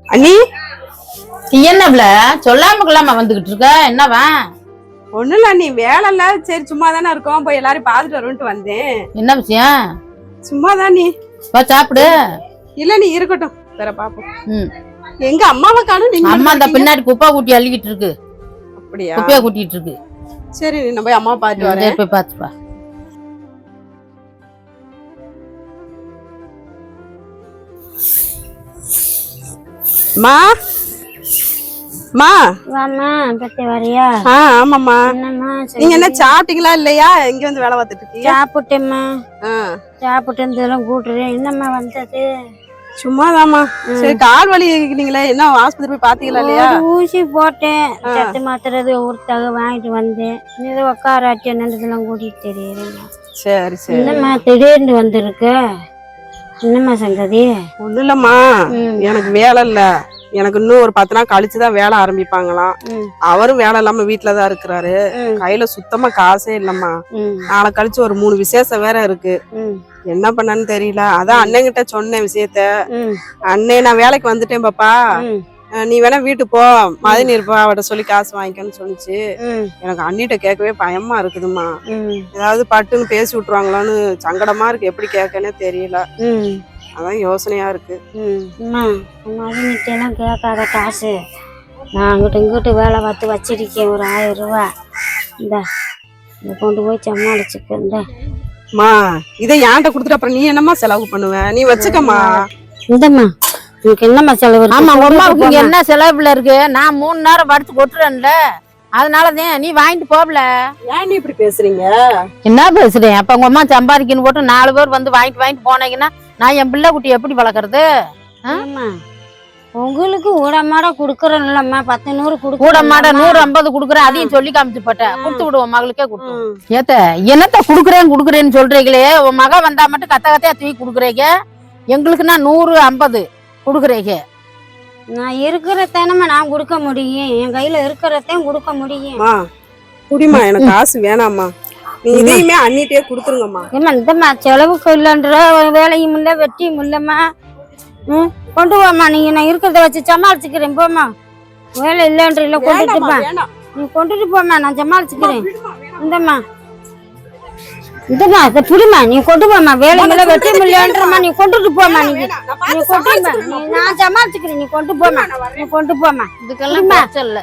அண்ணி என்னப்ல சொல்லாம வந்துகிட்டு இருக்க என்னவா? ஒண்ணும் இல்ல அண்ணி, வேலை இல்ல, சரி சும்மா தானே இருக்கோம், போய் எல்லாரும் பாத்துட்டு வரும்ட்டு வந்தேன். என்ன விஷயம்? சும்மாதான் நீ சாப்பிடு. இல்ல நீ இருக்கட்டும், வேற பாப்போம். எங்க அம்மாவை காணும்? நீங்க அம்மா அந்த பின்னாடி குப்பை கூட்டி அள்ளிக்கிட்டு இருக்கு. அப்படியா? குப்பையா கூட்டிட்டு இருக்கு. சரி நான் போய் அம்மா பாத்துட்டு வரேன். போய் பாத்துப்பா. மா மா வாமா பத்தி வரியா? ஆமாம்மா. நீங்க என்ன சாப்பிட்டீங்களா இல்லையா? இங்க வந்து வேலை பார்த்துட்டு இருக்கீங்க? சாப்பிட்டேம்மா. சாப்பிட்டு இதெல்லாம் கூட்டுறேன். என்னம்மா வந்தது? சும்மாதாம்மா. சரி கால் வலி இருக்கீங்களே, என்ன ஆஸ்பத்திரி போய் பாத்தீங்களா இல்லையா? ஊசி போட்டேன், சத்து மாத்துறது ஒருத்தாக வாங்கிட்டு வந்தேன். இது உக்காராட்டி என்னதெல்லாம் கூட்டிட்டு தெரியுறேன். சரி சரி. என்னம்மா திடீர்னு வந்திருக்க? என்னம்மா சங்கதி? ஒண்ணும் இல்லம்மா, எனக்கு வேலை இல்ல, எனக்கு இன்னும் ஒரு 10 நாள் கழிச்சுதான் வேலை ஆரம்பிப்பாங்களாம். அவரும் வேலை இல்லாம வீட்டுலதான் இருக்கிறாரு. கையில சுத்தமா காசே இல்லம்மா. நாளை கழிச்சு ஒரு 3 விசேஷம் வேற இருக்கு. என்ன பண்ணன்னு தெரியல. அதான் அண்ணன்கிட்ட சொன்னேன் விஷயத்த. அண்ணே நான் வேலைக்கு வந்துட்டேன் பாப்பா, நீ வேணா வீட்டுக்கு போ, மதினி இருப்பா, அவட்ட சொல்லி காசு வாங்கிக்கன்னு சொல்லிச்சு. எனக்கு அண்ணிட்ட கேட்கவே பயமா இருக்குதுமா. ஏதாவது பட்டுன்னு பேசி விட்டுருவாங்களான்னு சங்கடமா இருக்கு, எப்படி கேட்கனே தெரியல. அதான் யோசனையா இருக்கு. மதினிட்டெல்லாம் கேட்காத காசு, நான் அங்கிட்ட இங்கிட்ட வேலை பார்த்து வச்சிருக்கேன், ஒரு 1000 ரூபா. இந்த கொண்டு போய் சமாளிச்சுக்க. இந்தம்மா இதை ஏன்ட்ட கொடுத்துட்டு அப்புறம் நீ என்னம்மா செலவு பண்ணுவ? நீ வச்சுக்கம்மா. இந்தம்மா உனக்கு என்னம்மா செலவு? ஆமா, உமாவுக்கு என்ன செலவுல இருக்கு? நான் 3 நேரம் படுத்து கொட்டுறேன்ல, அதனாலதான் நீ வாங்கிட்டு போகல. ஏன் நீ இப்படி பேசுறீங்க? என்ன பேசுறேன்? அப்ப உங்க அம்மா சம்பாதிக்கணும் போட்டு 4 பேர் வந்து வாங்கிட்டு போனீங்கன்னா நான் என் பிள்ளை குட்டி எப்படி வளர்க்கறது? உங்களுக்கு ஊடமாட குடுக்கறேன் இல்லம்மா, 10 100 ஊடமாட 150 குடுக்குறேன், அதையும் சொல்லி காமிச்சு போட்டேன். கொடுத்து விடுவோம், மகளுக்கே கொடுத்து. ஏத்த என்னத்த குடுக்குறேன்னு சொல்றீங்களே, உன் மக வந்தா மட்டும் கத்தையா தூக்கி குடுக்குறீங்க. எங்களுக்குன்னா 150 குடுக்குறீங்க. நான் இருக்கிறதேனம்மா நான் கொடுக்க முடியும், என் கையில இருக்கிறதையும் கொடுக்க முடியும். குடிமா, எனக்கு காசு வேணாம்மா, நீ இதையுமே அண்ணிட்டே கொடுத்துருங்கம்மா. ஏம்மா இந்தம்மா செலவுக்கு இல்லைன்ற வேலையும் இல்லை வெட்டியும் இல்லைம்மா. கொண்டு போம்மா, நீங்க நான் இருக்கிறத வச்சு சமாளிச்சுக்கிறேன். போம்மா, வேலை இல்லைன்ற இல்லை, கொண்டுட்டுப்பா, நீ கொண்டுட்டு போம்மா, நான் சமாளிச்சுக்கிறேன். இந்தம்மா இந்தம்மா இதை புடிமா, நீ கொண்டு போம்மா, வேலைங்கள வெட்டியும் இல்லைன்றம்மா, நீ கொண்டுட்டு போம்மா. நீ கொண்டு நான் சமாளிச்சுக்கிறேன், நீ கொண்டு போம்மா, நீ கொண்டு போம்மா. இதுக்கெல்லாம் இல்ல